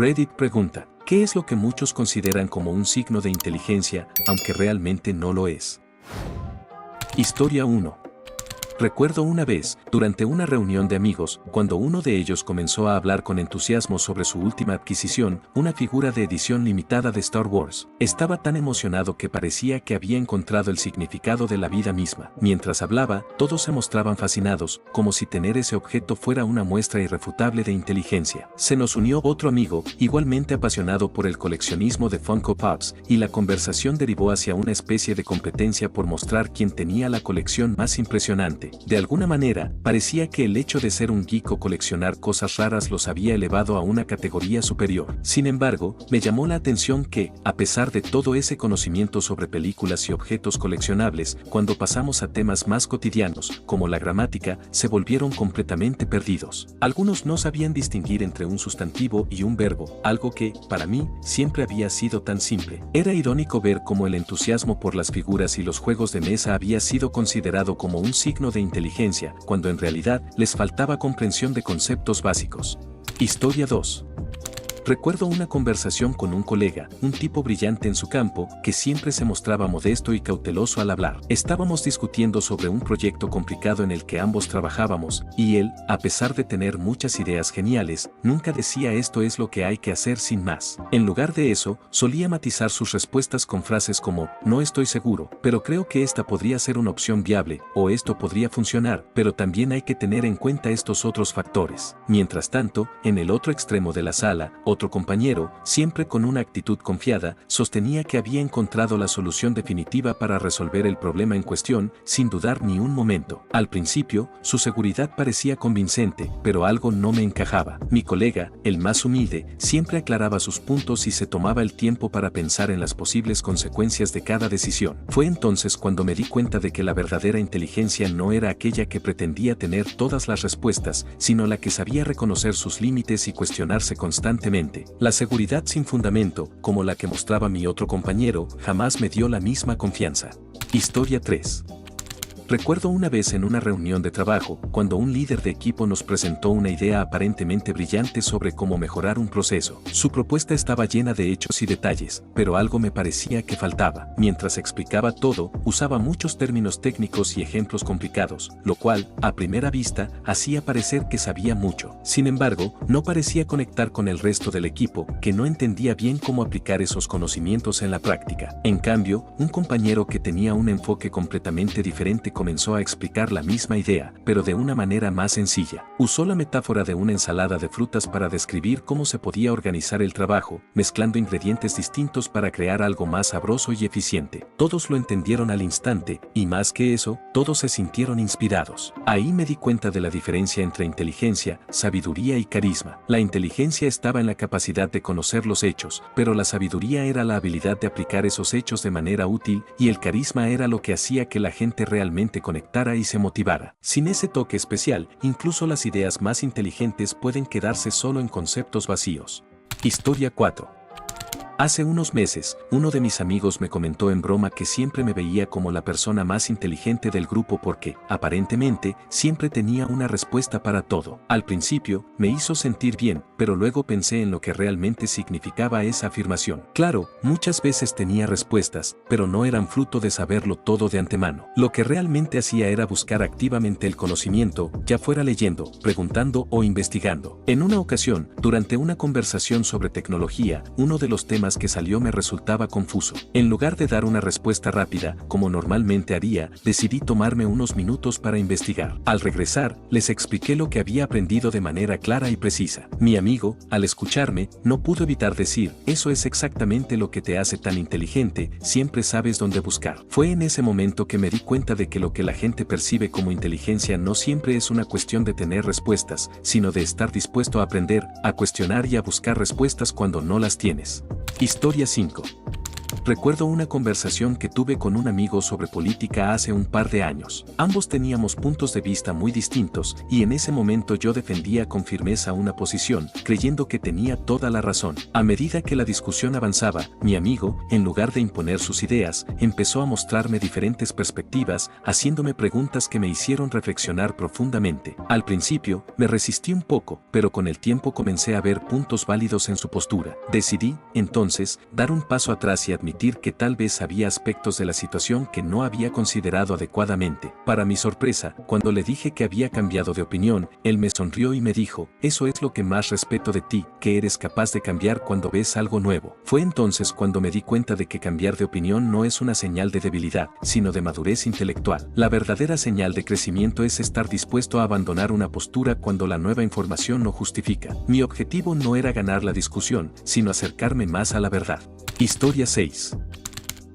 Reddit pregunta, ¿qué es lo que muchos consideran como un signo de inteligencia, aunque realmente no lo es? Historia 1. Recuerdo una vez, durante una reunión de amigos, cuando uno de ellos comenzó a hablar con entusiasmo sobre su última adquisición, una figura de edición limitada de Star Wars. Estaba tan emocionado que parecía que había encontrado el significado de la vida misma. Mientras hablaba, todos se mostraban fascinados, como si tener ese objeto fuera una muestra irrefutable de inteligencia. Se nos unió otro amigo, igualmente apasionado por el coleccionismo de Funko Pops, y la conversación derivó hacia una especie de competencia por mostrar quién tenía la colección más impresionante. De alguna manera, parecía que el hecho de ser un geek o coleccionar cosas raras los había elevado a una categoría superior. Sin embargo, me llamó la atención que, a pesar de todo ese conocimiento sobre películas y objetos coleccionables, cuando pasamos a temas más cotidianos, como la gramática, se volvieron completamente perdidos. Algunos no sabían distinguir entre un sustantivo y un verbo, algo que, para mí, siempre había sido tan simple. Era irónico ver cómo el entusiasmo por las figuras y los juegos de mesa había sido considerado como un signo de inteligencia, cuando en realidad les faltaba comprensión de conceptos básicos. Historia 2. Recuerdo una conversación con un colega, un tipo brillante en su campo, que siempre se mostraba modesto y cauteloso al hablar. Estábamos discutiendo sobre un proyecto complicado en el que ambos trabajábamos, y él, a pesar de tener muchas ideas geniales, nunca decía esto es lo que hay que hacer sin más. En lugar de eso, solía matizar sus respuestas con frases como, no estoy seguro, pero creo que esta podría ser una opción viable, o esto podría funcionar, pero también hay que tener en cuenta estos otros factores. Mientras tanto, en el otro extremo de la sala, otro compañero, siempre con una actitud confiada, sostenía que había encontrado la solución definitiva para resolver el problema en cuestión, sin dudar ni un momento. Al principio, su seguridad parecía convincente, pero algo no me encajaba. Mi colega, el más humilde, siempre aclaraba sus puntos y se tomaba el tiempo para pensar en las posibles consecuencias de cada decisión. Fue entonces cuando me di cuenta de que la verdadera inteligencia no era aquella que pretendía tener todas las respuestas, sino la que sabía reconocer sus límites y cuestionarse constantemente. La seguridad sin fundamento, como la que mostraba mi otro compañero, jamás me dio la misma confianza. Historia 3. Recuerdo una vez en una reunión de trabajo, cuando un líder de equipo nos presentó una idea aparentemente brillante sobre cómo mejorar un proceso. Su propuesta estaba llena de hechos y detalles, pero algo me parecía que faltaba. Mientras explicaba todo, usaba muchos términos técnicos y ejemplos complicados, lo cual, a primera vista, hacía parecer que sabía mucho. Sin embargo, no parecía conectar con el resto del equipo, que no entendía bien cómo aplicar esos conocimientos en la práctica. En cambio, un compañero que tenía un enfoque completamente diferente comenzó a explicar la misma idea, pero de una manera más sencilla. Usó la metáfora de una ensalada de frutas para describir cómo se podía organizar el trabajo, mezclando ingredientes distintos para crear algo más sabroso y eficiente. Todos lo entendieron al instante, y más que eso, todos se sintieron inspirados. Ahí me di cuenta de la diferencia entre inteligencia, sabiduría y carisma. La inteligencia estaba en la capacidad de conocer los hechos, pero la sabiduría era la habilidad de aplicar esos hechos de manera útil, y el carisma era lo que hacía que la gente realmente conectara y se motivara. Sin ese toque especial, incluso las ideas más inteligentes pueden quedarse solo en conceptos vacíos. Historia 4. Hace unos meses, uno de mis amigos me comentó en broma que siempre me veía como la persona más inteligente del grupo porque, aparentemente, siempre tenía una respuesta para todo. Al principio, me hizo sentir bien, pero luego pensé en lo que realmente significaba esa afirmación. Claro, muchas veces tenía respuestas, pero no eran fruto de saberlo todo de antemano. Lo que realmente hacía era buscar activamente el conocimiento, ya fuera leyendo, preguntando o investigando. En una ocasión, durante una conversación sobre tecnología, uno de los temas que salió me resultaba confuso. En lugar de dar una respuesta rápida, como normalmente haría, decidí tomarme unos minutos para investigar. Al regresar, les expliqué lo que había aprendido de manera clara y precisa. Mi amigo, al escucharme, no pudo evitar decir, eso es exactamente lo que te hace tan inteligente, siempre sabes dónde buscar. Fue en ese momento que me di cuenta de que lo que la gente percibe como inteligencia no siempre es una cuestión de tener respuestas, sino de estar dispuesto a aprender, a cuestionar y a buscar respuestas cuando no las tienes. Historia 5. Recuerdo una conversación que tuve con un amigo sobre política hace un par de años. Ambos teníamos puntos de vista muy distintos y en ese momento yo defendía con firmeza una posición, creyendo que tenía toda la razón. A medida que la discusión avanzaba, mi amigo, en lugar de imponer sus ideas, empezó a mostrarme diferentes perspectivas, haciéndome preguntas que me hicieron reflexionar profundamente. Al principio, me resistí un poco, pero con el tiempo comencé a ver puntos válidos en su postura. Decidí, entonces, dar un paso atrás y admitir que tal vez había aspectos de la situación que no había considerado adecuadamente. Para mi sorpresa, cuando le dije que había cambiado de opinión, él me sonrió y me dijo: "Eso es lo que más respeto de ti, que eres capaz de cambiar cuando ves algo nuevo". Fue entonces cuando me di cuenta de que cambiar de opinión no es una señal de debilidad, sino de madurez intelectual. La verdadera señal de crecimiento es estar dispuesto a abandonar una postura cuando la nueva información lo justifica. Mi objetivo no era ganar la discusión, sino acercarme más a la verdad. Historia 6.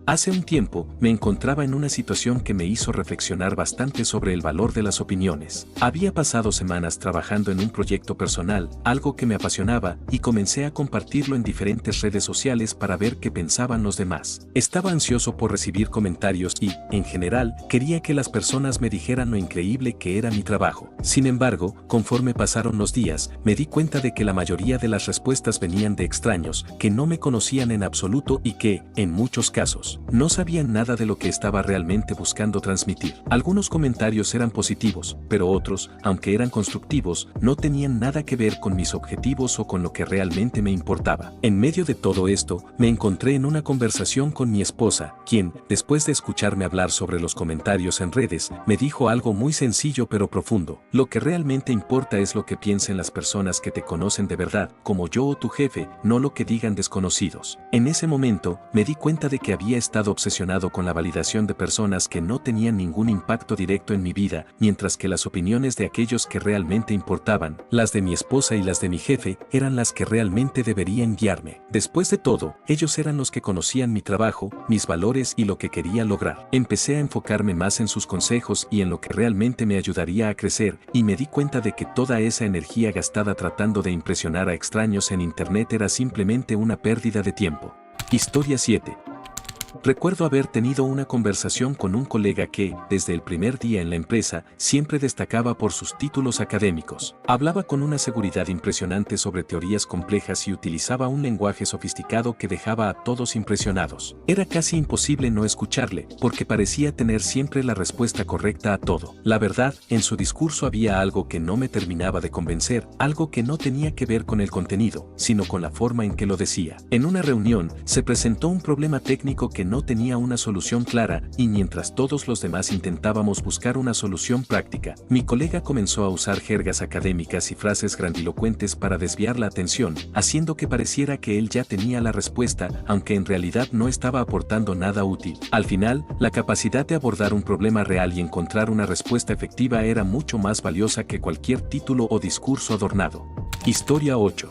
Hace un tiempo, me encontraba en una situación que me hizo reflexionar bastante sobre el valor de las opiniones. Había pasado semanas trabajando en un proyecto personal, algo que me apasionaba, y comencé a compartirlo en diferentes redes sociales para ver qué pensaban los demás. Estaba ansioso por recibir comentarios y, en general, quería que las personas me dijeran lo increíble que era mi trabajo. Sin embargo, conforme pasaron los días, me di cuenta de que la mayoría de las respuestas venían de extraños, que no me conocían en absoluto y que, en muchos casos, no sabían nada de lo que estaba realmente buscando transmitir. Algunos comentarios eran positivos, pero otros, aunque eran constructivos, no tenían nada que ver con mis objetivos o con lo que realmente me importaba. En medio de todo esto, me encontré en una conversación con mi esposa, quien, después de escucharme hablar sobre los comentarios en redes, me dijo algo muy sencillo pero profundo: "Lo que realmente importa es lo que piensen las personas que te conocen de verdad, como yo o tu jefe, no lo que digan desconocidos". En ese momento, me di cuenta de que había estado obsesionado con la validación de personas que no tenían ningún impacto directo en mi vida, mientras que las opiniones de aquellos que realmente importaban, las de mi esposa y las de mi jefe, eran las que realmente deberían guiarme. Después de todo, ellos eran los que conocían mi trabajo, mis valores y lo que quería lograr. Empecé a enfocarme más en sus consejos y en lo que realmente me ayudaría a crecer, y me di cuenta de que toda esa energía gastada tratando de impresionar a extraños en internet era simplemente una pérdida de tiempo. Historia 7. Recuerdo haber tenido una conversación con un colega que, desde el primer día en la empresa, siempre destacaba por sus títulos académicos. Hablaba con una seguridad impresionante sobre teorías complejas y utilizaba un lenguaje sofisticado que dejaba a todos impresionados. Era casi imposible no escucharle, porque parecía tener siempre la respuesta correcta a todo. La verdad, en su discurso había algo que no me terminaba de convencer, algo que no tenía que ver con el contenido, sino con la forma en que lo decía. En una reunión, se presentó un problema técnico que no tenía una solución clara, y mientras todos los demás intentábamos buscar una solución práctica, mi colega comenzó a usar jergas académicas y frases grandilocuentes para desviar la atención, haciendo que pareciera que él ya tenía la respuesta, aunque en realidad no estaba aportando nada útil. Al final, la capacidad de abordar un problema real y encontrar una respuesta efectiva era mucho más valiosa que cualquier título o discurso adornado. Historia 8.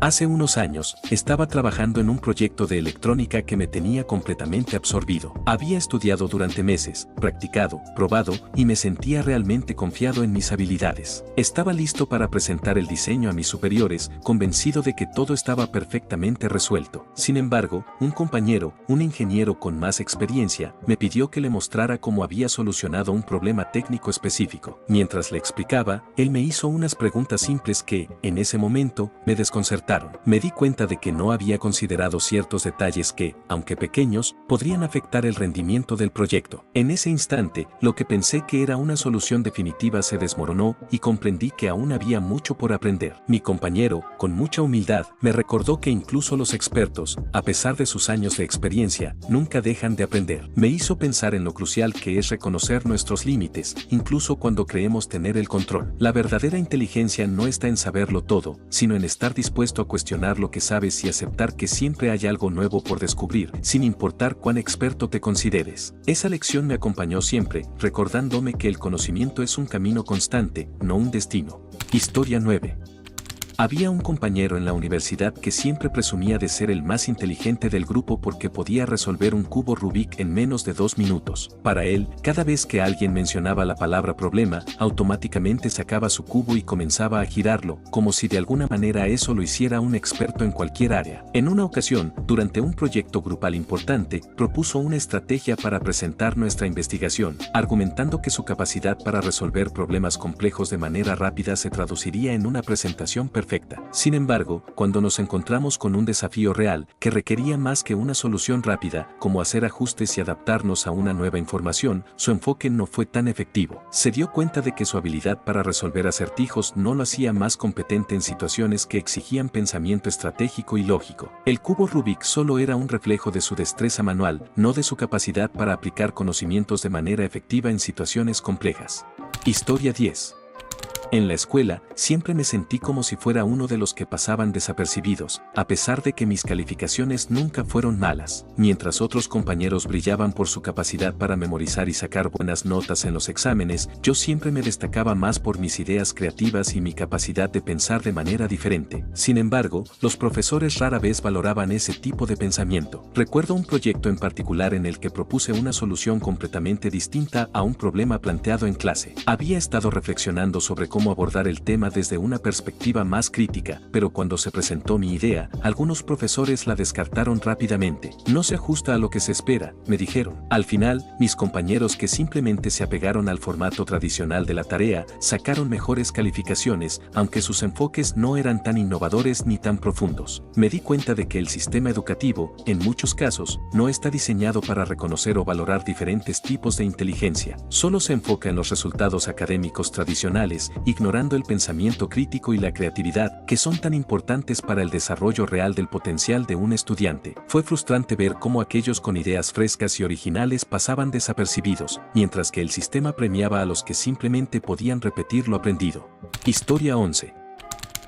Hace unos años, estaba trabajando en un proyecto de electrónica que me tenía completamente absorbido. Había estudiado durante meses, practicado, probado, y me sentía realmente confiado en mis habilidades. Estaba listo para presentar el diseño a mis superiores, convencido de que todo estaba perfectamente resuelto. Sin embargo, un compañero, un ingeniero con más experiencia, me pidió que le mostrara cómo había solucionado un problema técnico específico. Mientras le explicaba, él me hizo unas preguntas simples que, en ese momento, me desconcertaron. Me di cuenta de que no había considerado ciertos detalles que, aunque pequeños, podrían afectar el rendimiento del proyecto. En ese instante, lo que pensé que era una solución definitiva se desmoronó y comprendí que aún había mucho por aprender. Mi compañero, con mucha humildad, me recordó que incluso los expertos, a pesar de sus años de experiencia, nunca dejan de aprender. Me hizo pensar en lo crucial que es reconocer nuestros límites, incluso cuando creemos tener el control. La verdadera inteligencia no está en saberlo todo, sino en estar dispuesto a cuestionar lo que sabes y aceptar que siempre hay algo nuevo por descubrir, sin importar cuán experto te consideres. Esa lección me acompañó siempre, recordándome que el conocimiento es un camino constante, no un destino. Historia 9. Había un compañero en la universidad que siempre presumía de ser el más inteligente del grupo porque podía resolver un cubo Rubik en menos de 2 minutos. Para él, cada vez que alguien mencionaba la palabra problema, automáticamente sacaba su cubo y comenzaba a girarlo, como si de alguna manera eso lo hiciera un experto en cualquier área. En una ocasión, durante un proyecto grupal importante, propuso una estrategia para presentar nuestra investigación, argumentando que su capacidad para resolver problemas complejos de manera rápida se traduciría en una presentación perfecta. Sin embargo, cuando nos encontramos con un desafío real, que requería más que una solución rápida, como hacer ajustes y adaptarnos a una nueva información, su enfoque no fue tan efectivo. Se dio cuenta de que su habilidad para resolver acertijos no lo hacía más competente en situaciones que exigían pensamiento estratégico y lógico. El cubo Rubik solo era un reflejo de su destreza manual, no de su capacidad para aplicar conocimientos de manera efectiva en situaciones complejas. Historia 10. En la escuela, siempre me sentí como si fuera uno de los que pasaban desapercibidos, a pesar de que mis calificaciones nunca fueron malas. Mientras otros compañeros brillaban por su capacidad para memorizar y sacar buenas notas en los exámenes, yo siempre me destacaba más por mis ideas creativas y mi capacidad de pensar de manera diferente. Sin embargo, los profesores rara vez valoraban ese tipo de pensamiento. Recuerdo un proyecto en particular en el que propuse una solución completamente distinta a un problema planteado en clase. Había estado reflexionando sobre cómo abordar el tema desde una perspectiva más crítica, pero cuando se presentó mi idea, algunos profesores la descartaron rápidamente. No se ajusta a lo que se espera, me dijeron. Al final, mis compañeros que simplemente se apegaron al formato tradicional de la tarea, sacaron mejores calificaciones, aunque sus enfoques no eran tan innovadores ni tan profundos. Me di cuenta de que el sistema educativo, en muchos casos, no está diseñado para reconocer o valorar diferentes tipos de inteligencia. Solo se enfoca en los resultados académicos tradicionales, ignorando el pensamiento crítico y la creatividad, que son tan importantes para el desarrollo real del potencial de un estudiante. Fue frustrante ver cómo aquellos con ideas frescas y originales pasaban desapercibidos, mientras que el sistema premiaba a los que simplemente podían repetir lo aprendido. Historia 11.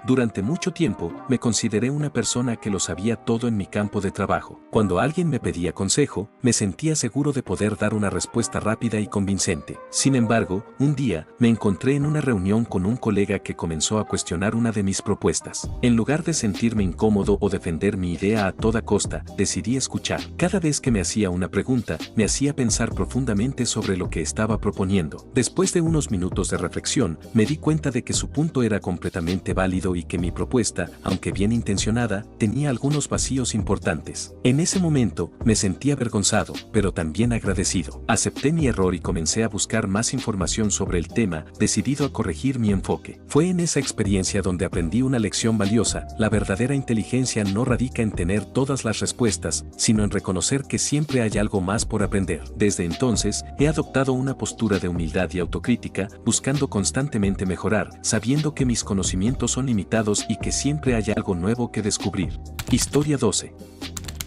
Durante mucho tiempo, me consideré una persona que lo sabía todo en mi campo de trabajo. Cuando alguien me pedía consejo, me sentía seguro de poder dar una respuesta rápida y convincente. Sin embargo, un día, me encontré en una reunión con un colega que comenzó a cuestionar una de mis propuestas. En lugar de sentirme incómodo o defender mi idea a toda costa, decidí escuchar. Cada vez que me hacía una pregunta, me hacía pensar profundamente sobre lo que estaba proponiendo. Después de unos minutos de reflexión, me di cuenta de que su punto era completamente válido y que mi propuesta, aunque bien intencionada, tenía algunos vacíos importantes. En ese momento, me sentí avergonzado, pero también agradecido. Acepté mi error y comencé a buscar más información sobre el tema, decidido a corregir mi enfoque. Fue en esa experiencia donde aprendí una lección valiosa: la verdadera inteligencia no radica en tener todas las respuestas, sino en reconocer que siempre hay algo más por aprender. Desde entonces, he adoptado una postura de humildad y autocrítica, buscando constantemente mejorar, sabiendo que mis conocimientos son limitados y que siempre hay algo nuevo que descubrir. Historia 12.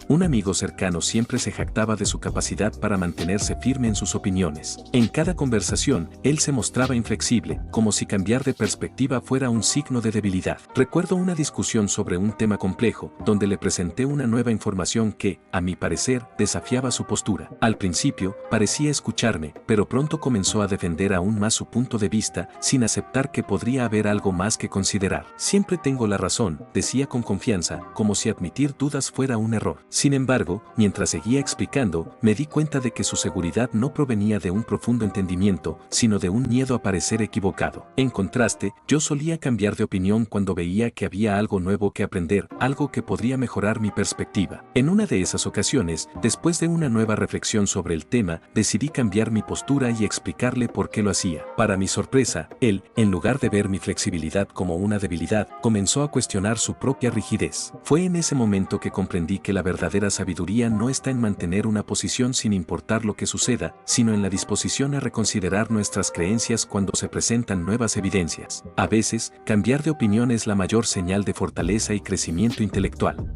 Un amigo cercano siempre se jactaba de su capacidad para mantenerse firme en sus opiniones. En cada conversación, él se mostraba inflexible, como si cambiar de perspectiva fuera un signo de debilidad. Recuerdo una discusión sobre un tema complejo, donde le presenté una nueva información que, a mi parecer, desafiaba su postura. Al principio, parecía escucharme, pero pronto comenzó a defender aún más su punto de vista, sin aceptar que podría haber algo más que considerar. Siempre tengo la razón, decía con confianza, como si admitir dudas fuera un error. Sin embargo, mientras seguía explicando, me di cuenta de que su seguridad no provenía de un profundo entendimiento, sino de un miedo a parecer equivocado. En contraste, yo solía cambiar de opinión cuando veía que había algo nuevo que aprender, algo que podría mejorar mi perspectiva. En una de esas ocasiones, después de una nueva reflexión sobre el tema, decidí cambiar mi postura y explicarle por qué lo hacía. Para mi sorpresa, él, en lugar de ver mi flexibilidad como una debilidad, comenzó a cuestionar su propia rigidez. Fue en ese momento que comprendí que la verdadera sabiduría no está en mantener una posición sin importar lo que suceda, sino en la disposición a reconsiderar nuestras creencias cuando se presentan nuevas evidencias. A veces, cambiar de opinión es la mayor señal de fortaleza y crecimiento intelectual.